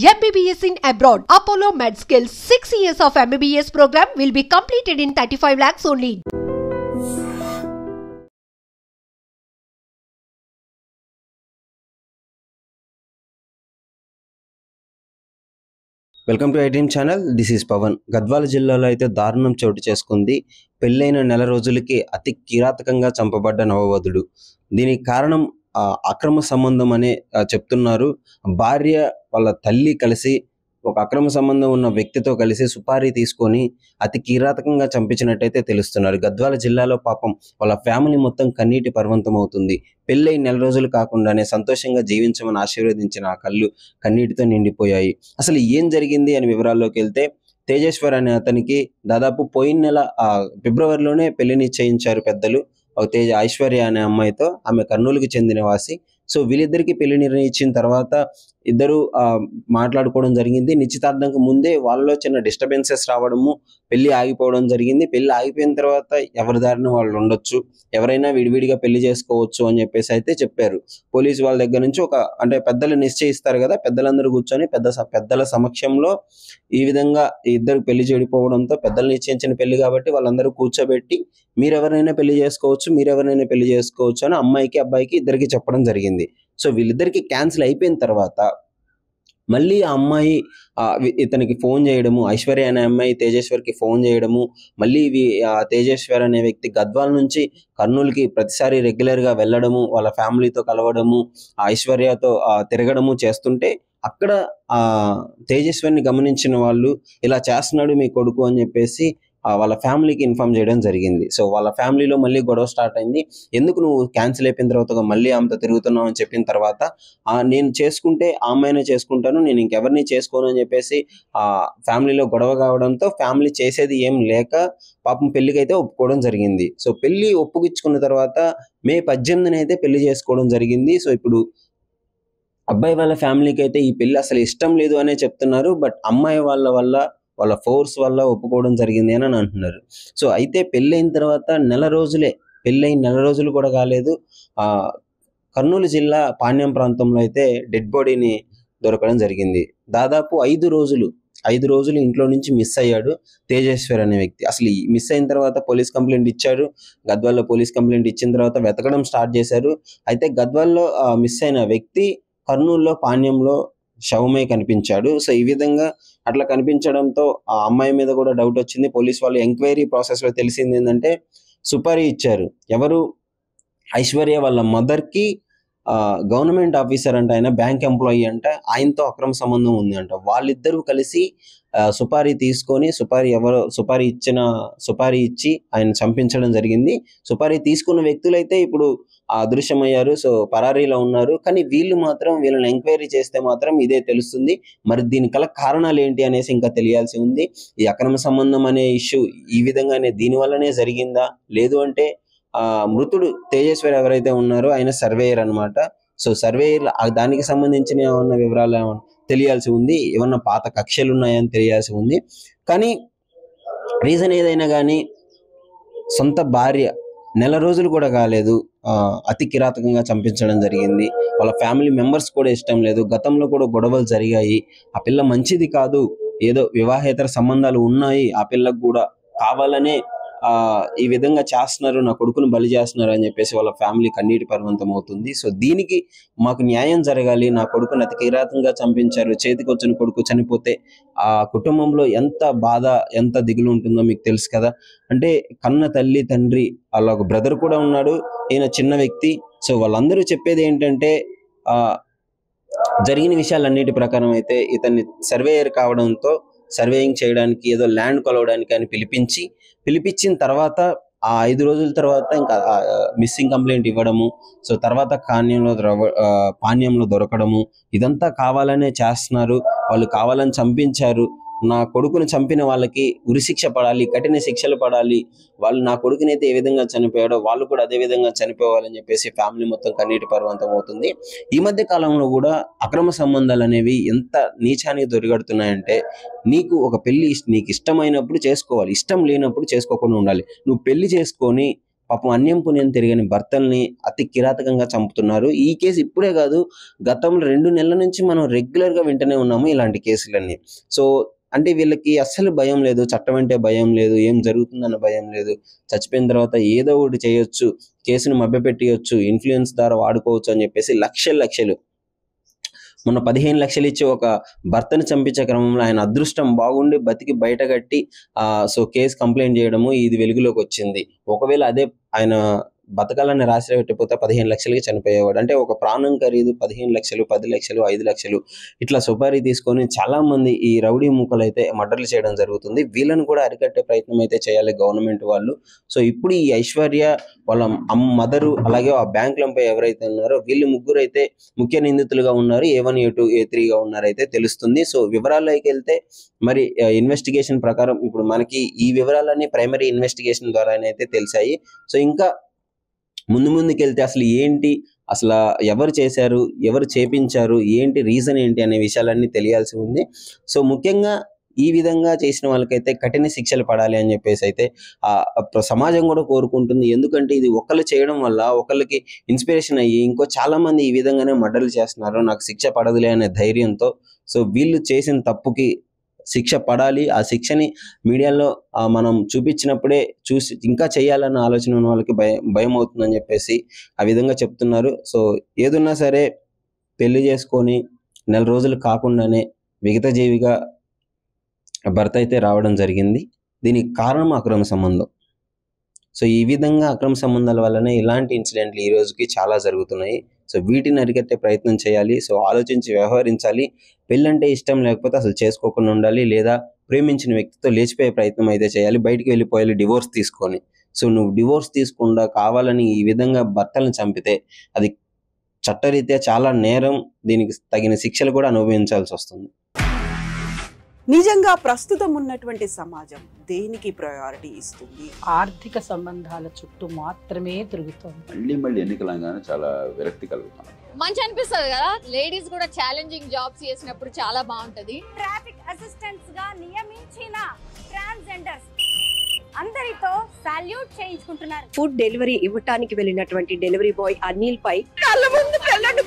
MBBS in abroad. Apollo MedSkill 6 years of MBBS program will be completed in 35 lakhs only. Welcome to iDream channel. This is Pavan. Gadwal జిల్లాలో అయితే దారుణం చోటు చేసుకుంది. పెళ్ళైన నెల రోజులకి అతి కిరాతకంగా చంపబడ్డ నవవధుడు. దీనికి కారణం అక్రమ సంబంధం అనే చెప్తున్నారు. భార్య వాళ్ళ తల్లి కలిసి ఒక అక్రమ సంబంధం ఉన్న వ్యక్తితో కలిసి సుపారీ తీసుకొని అతి కిరాతకంగా చంపించినట్టయితే తెలుస్తున్నారు. గద్వాల జిల్లాలో పాపం వాళ్ళ ఫ్యామిలీ మొత్తం కన్నీటి పర్వంతం అవుతుంది. పెళ్ళై నెల రోజులు కాకుండానే సంతోషంగా జీవించమని ఆశీర్వదించిన ఆ కళ్ళు కన్నీటితో నిండిపోయాయి. అసలు ఏం జరిగింది అని వివరాల్లోకి వెళ్తే, తేజేశ్వర్ అనే అతనికి దాదాపు పోయిన నెల ఫిబ్రవరిలోనే పెళ్లి నిశ్చయించారు పెద్దలు. ఒక ఐశ్వర్య అనే అమ్మాయితో. ఆమె కర్నూలుకి చెందిన వాసి. సో వీళ్ళిద్దరికి పెళ్లి నిర్ణయించిన తర్వాత ఇద్దరు మాట్లాడుకోవడం జరిగింది. నిశ్చితార్థంకు ముందే వాళ్ళలో చిన్న డిస్టర్బెన్సెస్ రావడము, పెళ్లి ఆగిపోవడం జరిగింది. పెళ్లి ఆగిపోయిన తర్వాత ఎవరి దారిన వాళ్ళు ఉండొచ్చు, ఎవరైనా విడివిడిగా పెళ్లి చేసుకోవచ్చు అని చెప్పేసి అయితే చెప్పారు. పోలీసు వాళ్ళ దగ్గర నుంచి అంటే పెద్దలు నిశ్చయిస్తారు కదా, పెద్దలందరూ కూర్చొని పెద్దల సమక్షంలో ఈ విధంగా ఇద్దరు పెళ్లి చెడిపోవడంతో, పెద్దలు నిశ్చయించిన పెళ్లి కాబట్టి వాళ్ళందరూ కూర్చోబెట్టి మీరెవరైనా పెళ్లి చేసుకోవచ్చు అని అమ్మాయికి అబ్బాయికి ఇద్దరికి చెప్పడం జరిగింది. సో వీళ్ళిద్దరికి క్యాన్సిల్ అయిపోయిన తర్వాత మళ్ళీ ఆ అమ్మాయి ఇతనికి ఫోన్ చేయడము, ఐశ్వర్య అనే అమ్మాయి తేజేశ్వర్కి ఫోన్ చేయడము, మళ్ళీ తేజేశ్వర్ అనే వ్యక్తి గద్వాల నుంచి కర్నూలుకి ప్రతిసారి రెగ్యులర్గా వెళ్ళడము, వాళ్ళ ఫ్యామిలీతో కలవడము, ఐశ్వర్యతో తిరగడము చేస్తుంటే అక్కడ తేజేశ్వర్ని గమనించిన వాళ్ళు ఇలా చేస్తున్నాడు మీ కొడుకు అని చెప్పేసి వాళ్ళ ఫ్యామిలీకి ఇన్ఫార్మ్ చేయడం జరిగింది. సో వాళ్ళ ఫ్యామిలీలో మళ్ళీ గొడవ స్టార్ట్ అయింది. ఎందుకు నువ్వు క్యాన్సిల్ అయిపోయిన తర్వాత మళ్ళీ ఆమెతో తిరుగుతున్నావు అని చెప్పిన తర్వాత, నేను చేసుకుంటే ఆ అమ్మాయినే చేసుకుంటాను, నేను ఇంకెవరిని చేసుకోను అని చెప్పేసి ఫ్యామిలీలో గొడవ కావడంతో ఫ్యామిలీ చేసేది ఏం లేక పాపం పెళ్లికి అయితే ఒప్పుకోవడం జరిగింది. సో పెళ్లి ఒప్పుకిచ్చుకున్న తర్వాత మే 18 అయితే పెళ్లి చేసుకోవడం జరిగింది. సో ఇప్పుడు అబ్బాయి వాళ్ళ ఫ్యామిలీకి అయితే ఈ పెళ్లి అసలు ఇష్టం లేదు అనే చెప్తున్నారు. బట్ అమ్మాయి వాళ్ళ ఫోర్స్ వల్ల ఒప్పుకోవడం జరిగింది అని అంటున్నారు. సో అయితే పెళ్ళైన తర్వాత పెళ్ళైన నెల రోజులు కూడా కాలేదు, కర్నూలు జిల్లా పాణ్యం ప్రాంతంలో అయితే డెడ్ బాడీని దొరకడం జరిగింది. దాదాపు 5 రోజులు ఇంట్లో నుంచి మిస్ అయ్యాడు తేజేశ్వర్ అనే వ్యక్తి. అసలు మిస్ అయిన తర్వాత పోలీస్ కంప్లైంట్ ఇచ్చారు. గద్వాల్లో పోలీస్ కంప్లైంట్ ఇచ్చిన తర్వాత వెతకడం స్టార్ట్ చేశారు. అయితే గద్వాల్లో మిస్ అయిన వ్యక్తి కర్నూలులో పాణ్యంలో శవమై కనిపించాడు. సో ఈ విధంగా అట్లా కనిపించడంతో ఆ అమ్మాయి మీద కూడా డౌట్ వచ్చింది. పోలీస్ వాళ్ళు ఎంక్వైరీ ప్రాసెస్లో తెలిసింది ఏంటంటే, సుపారీ ఇచ్చారు. ఎవరు? ఐశ్వర్య వాళ్ళ మదర్కి గవర్నమెంట్ ఆఫీసర్ అంట, ఆయన బ్యాంక్ ఎంప్లాయీ అంట, ఆయనతో అక్రమ సంబంధం ఉంది అంట. వాళ్ళిద్దరూ కలిసి సుపారీ తీసుకొని సుపారీ ఇచ్చి ఆయన చంపించడం జరిగింది. సుపారీ తీసుకున్న వ్యక్తులైతే ఇప్పుడు అదృశ్యమయ్యారు. సో పరారీలో ఉన్నారు. కానీ వీళ్ళని ఎంక్వైరీ చేస్తే మాత్రం ఇదే తెలుస్తుంది. మరి దీని కారణాలు ఏంటి అనేసి ఇంకా తెలియాల్సి ఉంది. ఈ అక్రమ సంబంధం అనే ఇష్యూ ఈ విధంగానే దీనివల్లనే జరిగిందా, లేదు అంటే మృతుడు తేజేశ్వర్ ఎవరైతే ఉన్నారో ఆయన సర్వేయర్ అనమాట. సో సర్వేయర్ దానికి సంబంధించిన ఏమన్నా వివరాలు ఏమన్నా తెలియాల్సి ఉంది. ఏమన్నా పాత కక్షలు ఉన్నాయని తెలియాల్సి ఉంది. కానీ రీజన్ ఏదైనా కానీ సొంత భార్య నెల రోజులు కూడా కాలేదు అతి కిరాతకంగా చంపించడం జరిగింది. వాళ్ళ ఫ్యామిలీ మెంబర్స్ కూడా ఇష్టం లేదు. గతంలో కూడా గొడవలు జరిగాయి. ఆ పిల్ల మంచిది కాదు, ఏదో వివాహేతర సంబంధాలు ఉన్నాయి, ఆ పిల్లకు కూడా కావాలనే ఈ విధంగా చేస్తున్నారు, నా కొడుకును బలి చేస్తున్నారు అని చెప్పేసి వాళ్ళ ఫ్యామిలీ కన్నీటి పర్వంతం అవుతుంది. సో దీనికి మాకు న్యాయం జరగాలి, నా కొడుకును అతి కిరాతంగా చంపించారు, చేతికి వచ్చిన కొడుకు చనిపోతే ఆ కుటుంబంలో ఎంత బాధ, ఎంత దిగులు ఉంటుందో మీకు తెలుసు కదా. అంటే కన్న తల్లి తండ్రి, అలా ఒక బ్రదర్ కూడా ఉన్నాడు, ఈయన చిన్న వ్యక్తి. సో వాళ్ళందరూ చెప్పేది ఏంటంటే, జరిగిన విషయాలన్నిటి ప్రకారం అయితే ఇతన్ని సర్వేయర్ కావడంతో సర్వేయింగ్ చేయడానికి, ఏదో ల్యాండ్ కొలవడానికి అని పిలిపించిన తర్వాత ఆ 5 రోజుల తర్వాత ఇంకా మిస్సింగ్ కంప్లైంట్ ఇవ్వడము, సో తర్వాత పాణ్యంలో దొరకడము, ఇదంతా కావాలనే చేస్తున్నారు. వాళ్ళు కావాలని చంపించారు. నా కొడుకును చంపిన వాళ్ళకి ఉరిశిక్ష పడాలి, కఠిన శిక్షలు పడాలి. వాళ్ళు నా కొడుకునైతే ఏ విధంగా చనిపోయాడో వాళ్ళు కూడా అదే విధంగా చనిపోవాలని చెప్పేసి ఫ్యామిలీ మొత్తం కన్నీటి పర్వంతం అవుతుంది. ఈ మధ్య కాలంలో కూడా అక్రమ సంబంధాలు అనేవి ఎంత నీచానికి దొరిగడుతున్నాయంటే, నీకు ఒక పెళ్లి నీకు ఇష్టమైనప్పుడు చేసుకోవాలి, ఇష్టం లేనప్పుడు చేసుకోకుండా ఉండాలి. నువ్వు పెళ్లి చేసుకొని పాపం అన్యం పుణ్యం తిరిగని భర్తల్ని అతి కిరాతకంగా చంపుతున్నారు. ఈ కేసు ఇప్పుడే కాదు, గతంలో 2 నెలల నుంచి మనం రెగ్యులర్గా వింటూనే ఉన్నాము ఇలాంటి కేసులన్నీ. సో అంటే వీళ్ళకి అస్సలు భయం లేదు, చట్టం అంటే భయం లేదు, ఏం జరుగుతుందన్న భయం లేదు. చచ్చిపోయిన తర్వాత ఏదో ఒకటి చేయొచ్చు, కేసును మభ్యపెట్టేయొచ్చు, ఇన్ఫ్లుయెన్స్ ద్వారా వాడుకోవచ్చు అని చెప్పేసి లక్షలు మొన్న 15 లక్షలు ఇచ్చి ఒక భర్తను చంపించే క్రమంలో ఆయన అదృష్టం బాగుండి బతికి బయటగట్టి సో కేసు కంప్లైంట్ చేయడము ఇది వెలుగులోకి వచ్చింది. ఒకవేళ అదే ఆయన బతకాలని రాసి పెట్టిపోతే 15 లక్షలకి చనిపోయేవాడు. అంటే ఒక ప్రాణం ఖరీదు 15 లక్షలు, 10 లక్షలు, 5 లక్షలు ఇట్లా సుపారీ తీసుకొని చాలా మంది ఈ రౌడీ మూకలు అయితే మర్డర్లు చేయడం జరుగుతుంది. వీళ్ళని కూడా అరికట్టే ప్రయత్నం అయితే చేయాలి గవర్నమెంట్ వాళ్ళు. సో ఇప్పుడు ఈ ఐశ్వర్య వాళ్ళ మదరు అలాగే ఆ బ్యాంక్ ఎంప్లాయ్ ఎవరైతే ఉన్నారో వీళ్ళు ముగ్గురు అయితే ముఖ్య నిందితులుగా ఉన్నారు. A1, A2, A3గా ఉన్నారైతే తెలుస్తుంది. సో వివరాల్లోకి వెళ్తే మరి ఇన్వెస్టిగేషన్ ప్రకారం ఇప్పుడు మనకి ఈ వివరాలన్నీ ప్రైమరీ ఇన్వెస్టిగేషన్ ద్వారానే అయితే తెలిసాయి. సో ఇంకా ముందుకు వెళ్తే అసలు ఏంటి, అసలు ఎవరు చేశారు, ఎవరు చేపించారు, ఏంటి రీజన్ ఏంటి అనే విషయాలన్నీ తెలియాల్సి ఉంది. సో ముఖ్యంగా ఈ విధంగా చేసిన వాళ్ళకైతే కఠిన శిక్షలు పడాలి అని చెప్పేసి అయితే సమాజం కూడా కోరుకుంటుంది. ఎందుకంటే ఇది ఒకళ్ళు చేయడం వల్ల ఒకళ్ళకి ఇన్స్పిరేషన్ అయ్యి ఇంకో చాలా మంది ఈ విధంగానే మర్డర్లు చేస్తున్నారు, నాకు శిక్ష పడదులే అనే ధైర్యంతో. సో వీళ్ళు చేసిన తప్పుకి శిక్ష పడాలి. ఆ శిక్షని మీడియాలో మనం చూపించినప్పుడే చూసి ఇంకా చేయాలన్న ఆలోచన ఉన్న వాళ్ళకి భయం అవుతుందని చెప్పేసి ఆ విధంగా చెప్తున్నారు. సో ఏదున్నా సరే పెళ్లి చేసుకొని 4 రోజులు కాకుండానే విగత జీవిగా భర్త అయితే రావడం జరిగింది. దీనికి కారణం అక్రమ సంబంధం. సో ఈ విధంగా అక్రమ సంబంధాల వల్లనే ఇలాంటి ఇన్సిడెంట్లు ఈ రోజుకి చాలా జరుగుతున్నాయి. సో వీటిని అరికట్టే ప్రయత్నం చేయాలి. సో ఆలోచించి వ్యవహరించాలి. పెళ్ళంటే ఇష్టం లేకపోతే అసలు చేసుకోకుండా ఉండాలి, లేదా ప్రేమించిన వ్యక్తితో లేచిపోయే ప్రయత్నం అయితే చేయాలి. బయటికి వెళ్ళిపోయాలి డివోర్స్ తీసుకొని. సో నువ్వు డివోర్స్ తీసుకుండా కావాలని ఈ విధంగా భర్తలను చంపితే అది చట్టరీత్యా చాలా నేరం. దీనికి తగిన శిక్షలు కూడా అనుభవించాల్సి వస్తుంది. నిజంగా ప్రస్తుతం ఉన్నటువంటి సమాజం దేనికి ప్రయారిటీ ఇస్తుంది? ఆర్థిక సంబంధాల చుట్టూ మాత్రమే తిరుగుతుంది. మళ్ళీ ఎన్నికలంగానే చాలా విరక్తి కలుగుతాను. మంచి అనిపిస్తుంది కదా, లేడీస్ కూడా ఛాలెంజింగ్ జాబ్స్ చేసినప్పుడు చాలా బాగుంటది. ట్రాఫిక్ అసిస్టెంట్స్ గా నియమించిన ట్రాన్స్జెండర్స్ అందరితో సాల్యూట్ చేయించుకుంటున్నారు. ఫుడ్ డెలివరీ ఇవ్వటానికి వెళ్ళినటువంటి డెలివరీ బాయ్ అనిల్ పై కళ్ళ ముందు పెళ్ళండి